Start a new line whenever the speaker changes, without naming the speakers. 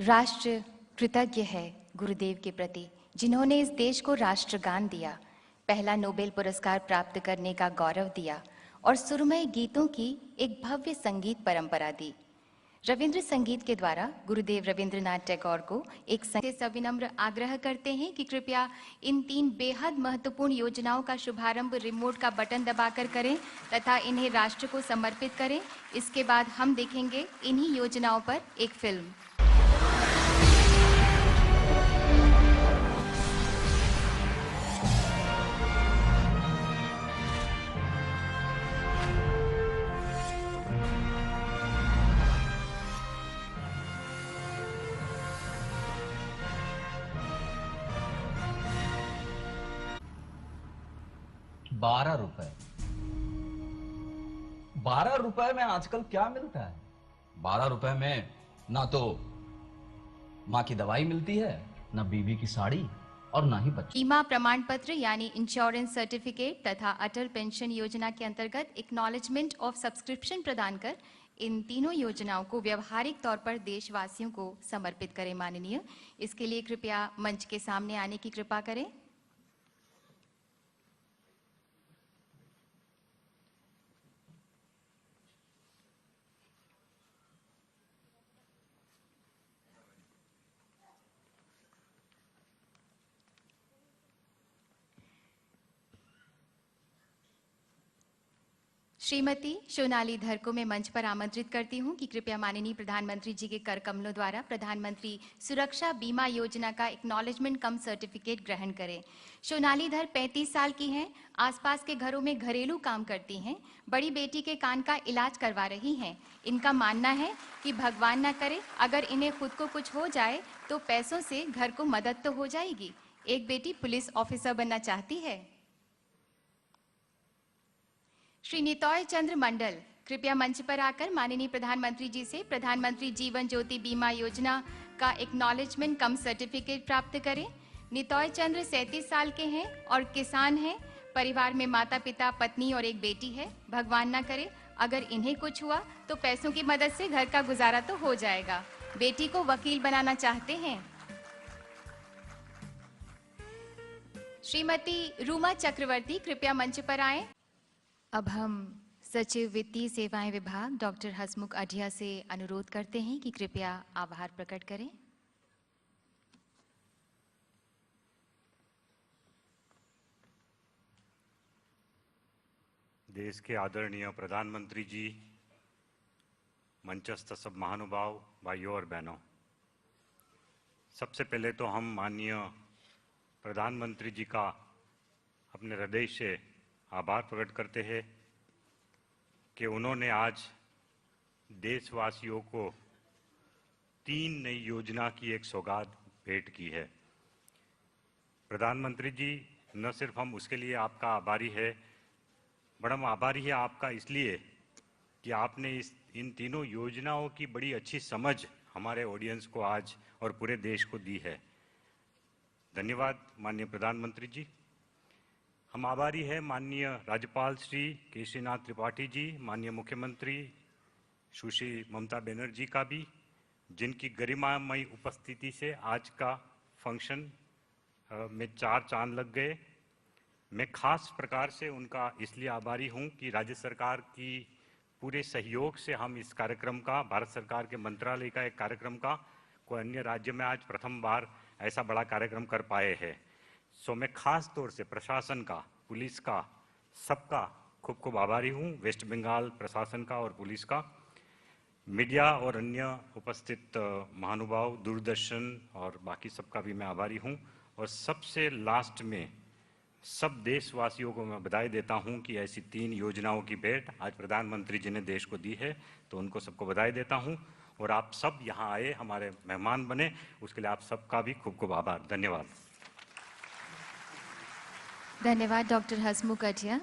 राष्ट्र कृतज्ञ है गुरुदेव के प्रति, जिन्होंने इस देश को राष्ट्रगान दिया, पहला नोबेल पुरस्कार प्राप्त करने का गौरव दिया और सुरमय गीतों की एक भव्य संगीत परंपरा दी। रविंद्र संगीत के द्वारा गुरुदेव रविंद्रनाथ टैगोर को एक सविनम्र आग्रह करते हैं कि कृपया इन 3 बेहद महत्वपूर्ण योजनाओं का शुभारंभ रिमोट का बटन दबाकर करें तथा इन्हें राष्ट्र को समर्पित करें। इसके बाद हम देखेंगे इन्हीं योजनाओं पर एक फिल्म।
₹12। ₹12 में आजकल क्या मिलता है? ₹12 में ना तो माँ की दवाई मिलती है, ना बीवी की साड़ी और ना ही बच्चे।
बीमा प्रमाण पत्र यानी इंश्योरेंस सर्टिफिकेट तथा अटल पेंशन योजना के अंतर्गत एक्नॉलेजमेंट ऑफ सब्सक्रिप्शन प्रदान कर इन तीनों योजनाओं को व्यवहारिक तौर पर देशवासियों को समर्पित करें माननीय। इसके लिए कृपया मंच के सामने आने की कृपा करें। श्रीमती सोनाली धर को मैं मंच पर आमंत्रित करती हूं कि कृपया माननीय प्रधानमंत्री जी के कर कमलों द्वारा प्रधानमंत्री सुरक्षा बीमा योजना का एक्नॉलेजमेंट कम सर्टिफिकेट ग्रहण करें। सोनाली धर 35 साल की हैं, आसपास के घरों में घरेलू काम करती हैं, बड़ी बेटी के कान का इलाज करवा रही हैं। इनका मानना है कि भगवान न करे अगर इन्हें खुद को कुछ हो जाए तो पैसों से घर को मदद तो हो जाएगी। एक बेटी पुलिस ऑफिसर बनना चाहती है। श्री नितोय चंद्र मंडल कृपया मंच पर आकर माननीय प्रधानमंत्री जी से प्रधानमंत्री जीवन ज्योति बीमा योजना का एक्नॉलेजमेंट कम सर्टिफिकेट प्राप्त करें। नितोय चंद्र 37 साल के हैं और किसान हैं। परिवार में माता पिता पत्नी और एक बेटी है। भगवान ना करे अगर इन्हें कुछ हुआ तो पैसों की मदद से घर का गुजारा तो हो जाएगा। बेटी को वकील बनाना चाहते हैं। श्रीमती रूमा चक्रवर्ती कृपया मंच पर आएं। अब हम सचिव वित्तीय सेवाएं विभाग डॉक्टर हसमुख अढ़िया से अनुरोध करते हैं कि कृपया आभार प्रकट करें।
देश के आदरणीय प्रधानमंत्री जी, मंचस्थ सब महानुभाव भाइयों और बहनों, सबसे पहले तो हम माननीय प्रधानमंत्री जी का अपने हृदय से आभार प्रकट करते हैं कि उन्होंने आज देशवासियों को 3 नई योजना की एक सौगात भेंट की है। प्रधानमंत्री जी, न सिर्फ हम उसके लिए आपका आभारी है, बड़ा हम आभारी है आपका इसलिए कि आपने इन तीनों योजनाओं की बड़ी अच्छी समझ हमारे ऑडियंस को आज और पूरे देश को दी है। धन्यवाद माननीय प्रधानमंत्री जी। हम आभारी है माननीय राज्यपाल श्री केशरीनाथ त्रिपाठी जी, माननीय मुख्यमंत्री सुश्री ममता बनर्जी का भी, जिनकी गरिमामयी उपस्थिति से आज का फंक्शन में 4 चांद लग गए। मैं खास प्रकार से उनका इसलिए आभारी हूं कि राज्य सरकार की पूरे सहयोग से हम इस कार्यक्रम का, भारत सरकार के मंत्रालय का एक कार्यक्रम का, कोई अन्य राज्य में आज प्रथम बार ऐसा बड़ा कार्यक्रम कर पाए हैं। सो मैं खास तौर से प्रशासन का, पुलिस का, सबका खूब खूब आभारी हूँ। वेस्ट बंगाल प्रशासन का और पुलिस का, मीडिया और अन्य उपस्थित महानुभाव, दूरदर्शन और बाकी सबका भी मैं आभारी हूँ। और सबसे लास्ट में सब देशवासियों को मैं बधाई देता हूँ कि ऐसी 3 योजनाओं की भेंट आज प्रधानमंत्री जी ने देश को दी है, तो उनको सबको बधाई देता हूँ। और आप सब यहाँ आए, हमारे मेहमान बने, उसके लिए आप सबका भी खूब खूब आभार। धन्यवाद।
धन्यवाद डॉक्टर हसमुख अढ़िया।